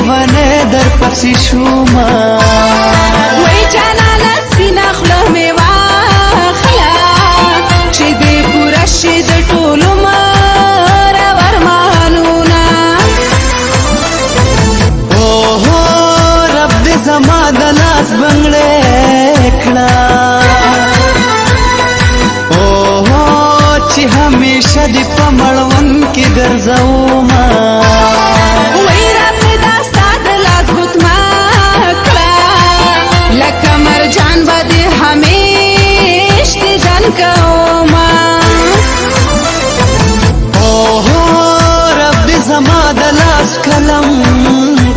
لیونی در پسی شوما وی جانانا سپینا خوله می واخله چې دې پوره شي د ټولو مرور ارمانونه اوهو رب دې زما د لاس بنګړې کړه اوهو چې همیشه دې په مړوند کې ګرځومه وی رب دې دا ستا د لاس ګوتما کړه لکه مرجان به دې همیش دې جان کومه اوهو رب دې زما د لاس قلم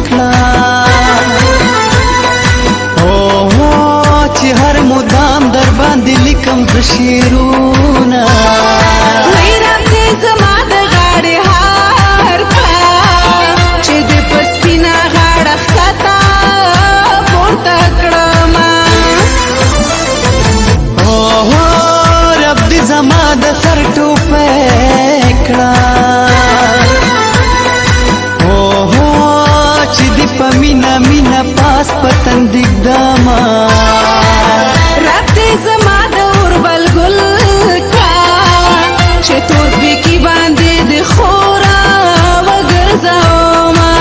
کړه اوهو چې هر مدام در باندې لیکم د شعرونه وی رب دې زما د غاړې هار کړه چې دې په سپینه غاړه ښکته پورته کړمه اوهو رب دې زما د سر ټوپۍ کړه اوهو چې دې په مینه مینه پاس پتن دیږدمه رب دې زما د اوربل ګل کړه چې تور پیکي باندې د خورا وګرځومه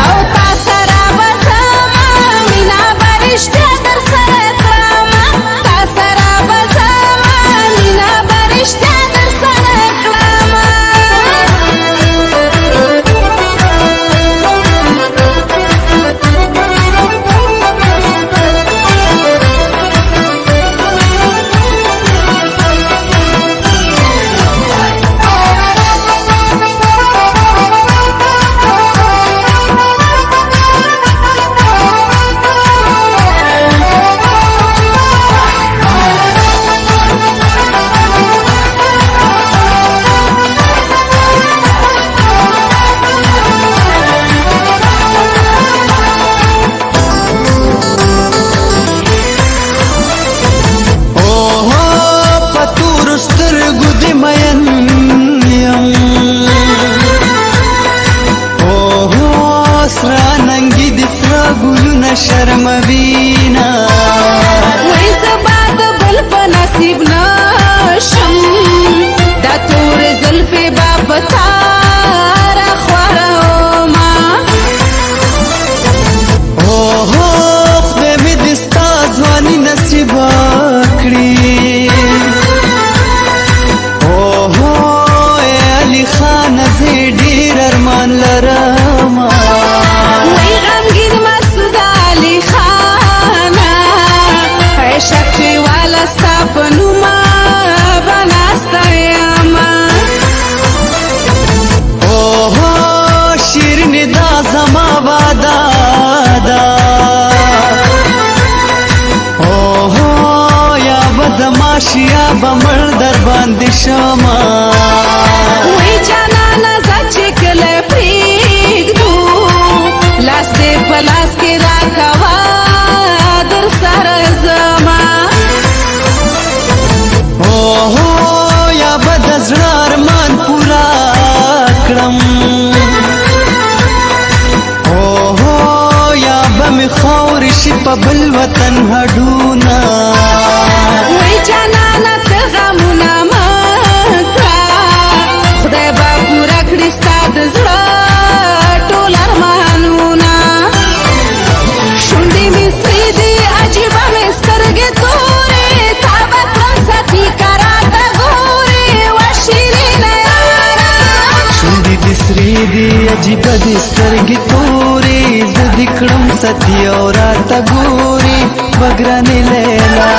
او تا سره به زما مینه به رښتیا در سره کړمه تا سره به زما مینه به رښتیا در سره کړمه شرموینا وی زبا د بل په نصیب نشم دا تور زلفې به په تا راخورومه اوهو خدای مې دې ستا ځواني نصیبه کړي اوهو ای علي خانه زه ډېر ارمان لرمه وی غمګین مسعود علي خانه عشق چې والا ستا په نومه به ناسته یمه اوهو شیرینې دا زما واده ده اوهو یا به زما شي یا به مړ در باندې شمه وی جانانه زه چې کله پرېږدو لاس دې په لاس کې راکوه در سره زما اوهو یا به د زړه ارمان پوره کړم اوهو یا به مې خاورې شي په بل وطن هډونه وی جانانه ته غمونه مه کړه خدای به پوره کړي ستا د زړه ټول ارمانونه شونډې مې سرې دي عجیبه مې سترګې تورې تا به کړم ساتي که راته ګورې وه شیرینه یاره شونډې دې سرې دي عجیبه دې سترګې تورې زه دې کړم ساتي او راته ګورې بګرانې لیلا